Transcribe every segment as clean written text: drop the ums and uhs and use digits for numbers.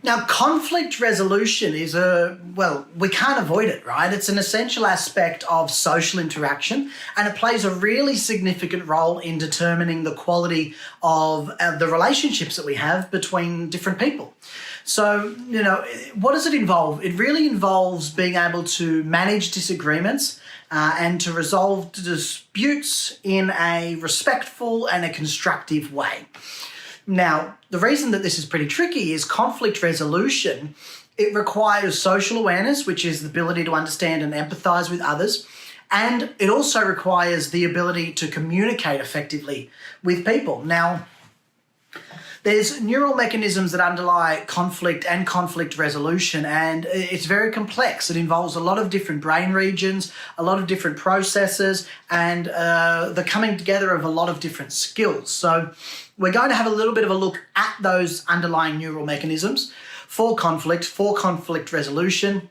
Now, conflict resolution is we can't avoid it, right? It's an essential aspect of social interaction, and it plays a really significant role in determining the quality of the relationships that we have between different people. So, what does it involve? It really involves being able to manage disagreements and to resolve disputes in a respectful and a constructive way. Now, the reason that this is pretty tricky is conflict resolution. It requires social awareness, which is the ability to understand and empathize with others. And it also requires the ability to communicate effectively with people. Now, there's neural mechanisms that underlie conflict and conflict resolution, and it's very complex. It involves a lot of different brain regions, a lot of different processes, and the coming together of a lot of different skills. So we're going to have a little bit of a look at those underlying neural mechanisms for conflict resolution,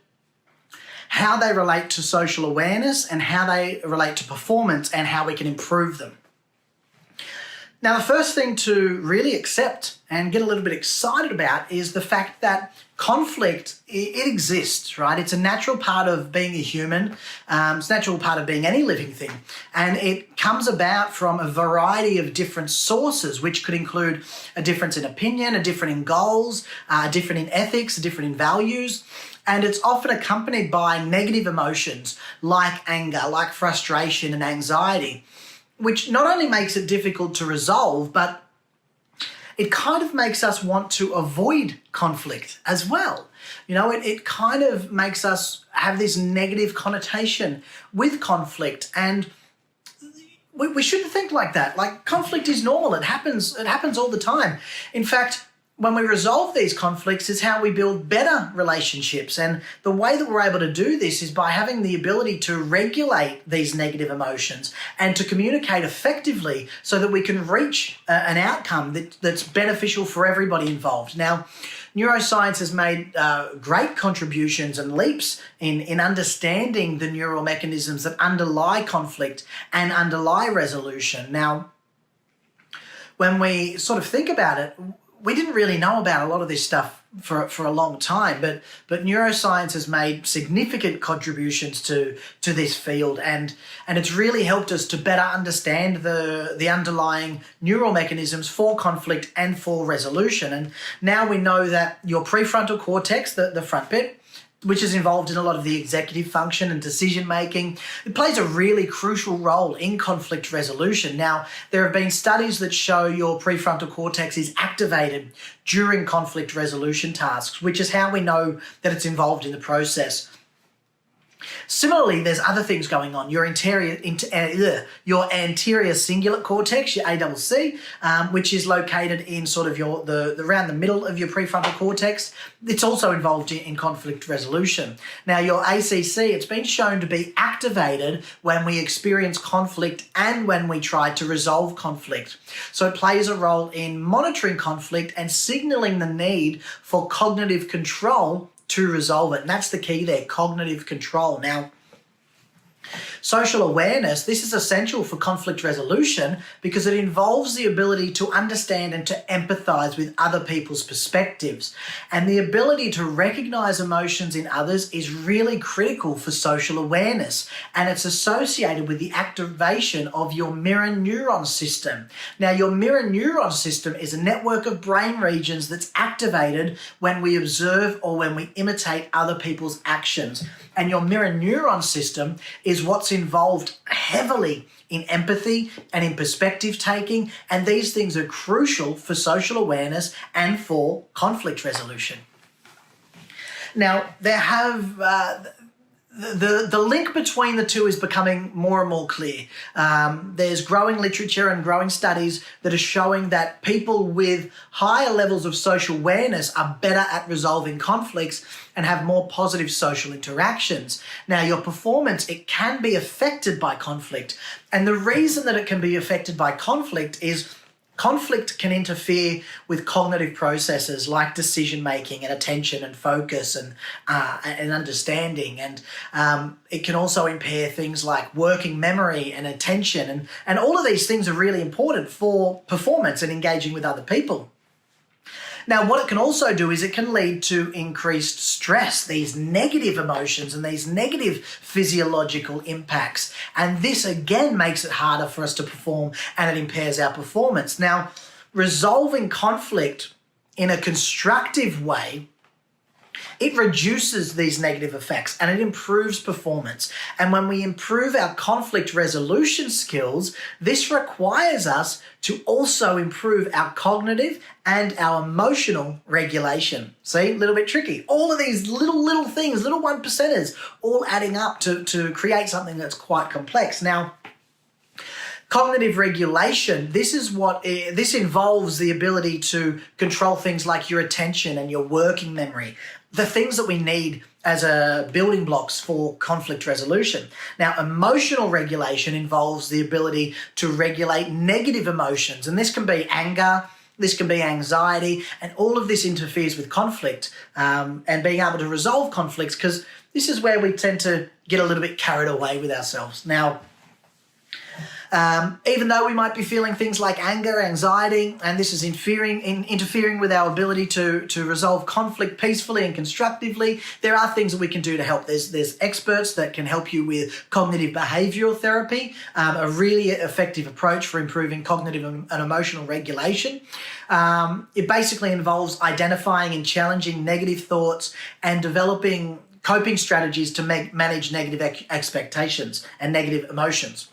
how they relate to social awareness and how they relate to performance and how we can improve them. Now, the first thing to really accept and get a little bit excited about is the fact that conflict, it exists, right? It's a natural part of being a human. It's a natural part of being any living thing. And it comes about from a variety of different sources, which could include a difference in opinion, a different in goals, a different in ethics, a different in values. And it's often accompanied by negative emotions like anger, like frustration and anxiety, which not only makes it difficult to resolve, but it kind of makes us want to avoid conflict as well. It kind of makes us have this negative connotation with conflict, and we shouldn't think like that. Like, conflict is normal. It happens all the time. In fact, when we resolve these conflicts is how we build better relationships. And the way that we're able to do this is by having the ability to regulate these negative emotions and to communicate effectively so that we can reach an outcome that's beneficial for everybody involved. Now, neuroscience has made great contributions and leaps in understanding the neural mechanisms that underlie conflict and underlie resolution. Now, when we sort of think about it, we didn't really know about a lot of this stuff for a long time, but neuroscience has made significant contributions to this field, and it's really helped us to better understand the underlying neural mechanisms for conflict and for resolution. And now we know that your prefrontal cortex, the front bit, which is involved in a lot of the executive function and decision making, it plays a really crucial role in conflict resolution. Now, there have been studies that show your prefrontal cortex is activated during conflict resolution tasks, which is how we know that it's involved in the process. Similarly, there's other things going on. Your anterior cingulate cortex, your ACC, which is located in sort of around the middle of your prefrontal cortex. It's also involved in conflict resolution. Now, your ACC, it's been shown to be activated when we experience conflict and when we try to resolve conflict. So it plays a role in monitoring conflict and signaling the need for cognitive control to resolve it. And that's the key there, cognitive control. Now, social awareness, this is essential for conflict resolution because it involves the ability to understand and to empathize with other people's perspectives. And the ability to recognize emotions in others is really critical for social awareness. And it's associated with the activation of your mirror neuron system. Now, your mirror neuron system is a network of brain regions that's activated when we observe or when we imitate other people's actions. And your mirror neuron system is what's involved heavily in empathy and in perspective taking, and these things are crucial for social awareness and for conflict resolution. Now, the link between the two is becoming more and more clear. There's growing literature and growing studies that are showing that people with higher levels of social awareness are better at resolving conflicts and have more positive social interactions. Now, your performance, it can be affected by conflict. And the reason that it can be affected by conflict is conflict can interfere with cognitive processes like decision-making and attention and focus and understanding. And it can also impair things like working memory and attention. And all of these things are really important for performance and engaging with other people. Now, what it can also do is it can lead to increased stress, these negative emotions and these negative physiological impacts. And this again makes it harder for us to perform, and it impairs our performance. Now, resolving conflict in a constructive way, it reduces these negative effects and it improves performance. And when we improve our conflict resolution skills, this requires us to also improve our cognitive and our emotional regulation. See, a little bit tricky. All of these little things, little 1%ers, all adding up to create something that's quite complex. Now, cognitive regulation, this involves the ability to control things like your attention and your working memory, the things that we need as building blocks for conflict resolution. Now, emotional regulation involves the ability to regulate negative emotions, and this can be anger, this can be anxiety, and all of this interferes with conflict and being able to resolve conflicts, because this is where we tend to get a little bit carried away with ourselves. Now, even though we might be feeling things like anger, anxiety, and this is interfering with our ability to resolve conflict peacefully and constructively, there are things that we can do to help. There's experts that can help you with cognitive behavioral therapy, a really effective approach for improving cognitive and emotional regulation. It basically involves identifying and challenging negative thoughts and developing coping strategies to manage negative expectations and negative emotions.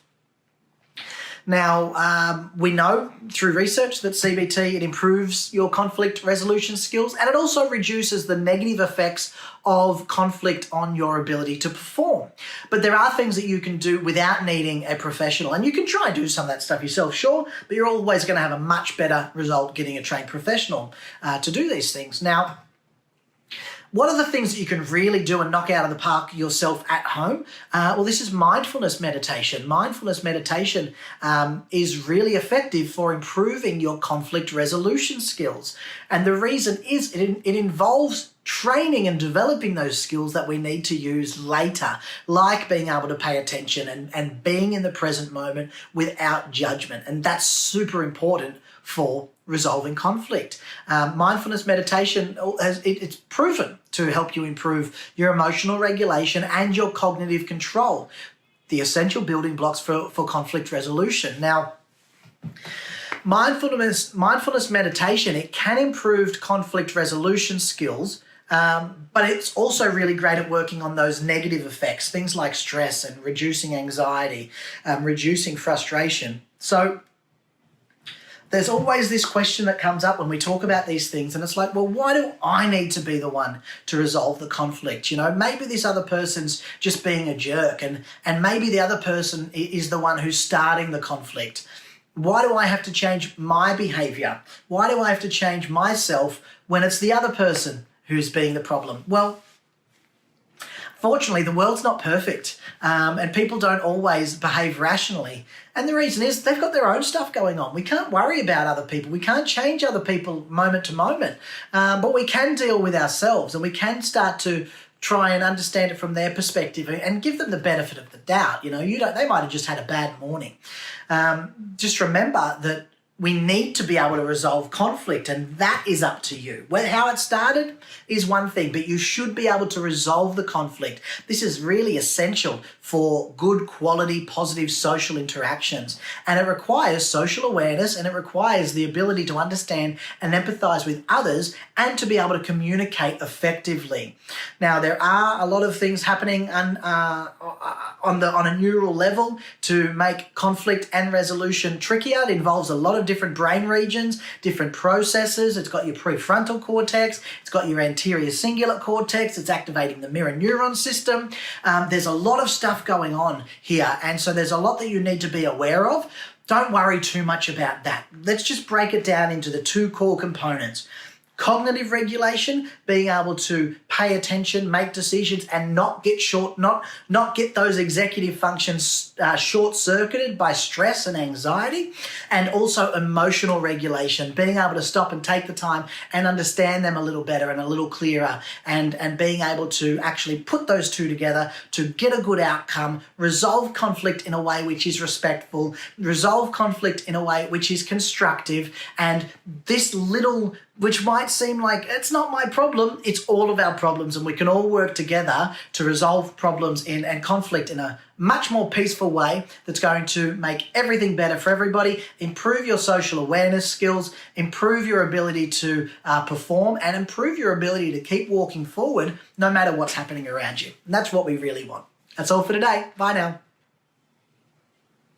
Now, we know through research that CBT, it improves your conflict resolution skills, and it also reduces the negative effects of conflict on your ability to perform. But there are things that you can do without needing a professional, and you can try and do some of that stuff yourself, sure, but you're always going to have a much better result getting a trained professional to do these things. Now, what are the things that you can really do and knock out of the park yourself at home? Well, this is mindfulness meditation. Mindfulness meditation is really effective for improving your conflict resolution skills. And the reason is it involves training and developing those skills that we need to use later, like being able to pay attention and being in the present moment without judgment. And that's super important for resolving conflict. Mindfulness meditation, it's proven to help you improve your emotional regulation and your cognitive control, the essential building blocks for conflict resolution. Now, mindfulness meditation, it can improve conflict resolution skills, but it's also really great at working on those negative effects, things like stress and reducing anxiety, reducing frustration. So there's always this question that comes up when we talk about these things, and it's like, well, why do I need to be the one to resolve the conflict? You know, maybe this other person's just being a jerk, and maybe the other person is the one who's starting the conflict. Why do I have to change my behavior? Why do I have to change myself when it's the other person who's being the problem? Well, fortunately, the world's not perfect, and people don't always behave rationally. And the reason is they've got their own stuff going on. We can't worry about other people. We can't change other people moment to moment, but we can deal with ourselves, and we can start to try and understand it from their perspective and give them the benefit of the doubt. You know, they might have just had a bad morning. Just remember that we need to be able to resolve conflict, and that is up to you. How it started is one thing, but you should be able to resolve the conflict. This is really essential for good quality, positive social interactions, and it requires social awareness, and it requires the ability to understand and empathize with others and to be able to communicate effectively. Now, there are a lot of things happening on a neural level to make conflict and resolution trickier. It involves a lot of different brain regions, different processes. It's got your prefrontal cortex, it's got your anterior cingulate cortex, it's activating the mirror neuron system. There's a lot of stuff going on here, and so there's a lot that you need to be aware of. Don't worry too much about that. Let's just break it down into the two core components. Cognitive regulation, being able to pay attention, make decisions, and not get those executive functions short-circuited by stress and anxiety, and also emotional regulation, being able to stop and take the time and understand them a little better and a little clearer, and being able to actually put those two together to get a good outcome, resolve conflict in a way which is respectful, resolve conflict in a way which is constructive, and this little, which might seem like it's not my problem, it's all of our problems, and we can all work together to resolve problems and conflict in a much more peaceful way that's going to make everything better for everybody, improve your social awareness skills, improve your ability to perform, and improve your ability to keep walking forward no matter what's happening around you. And that's what we really want. That's all for today. Bye now.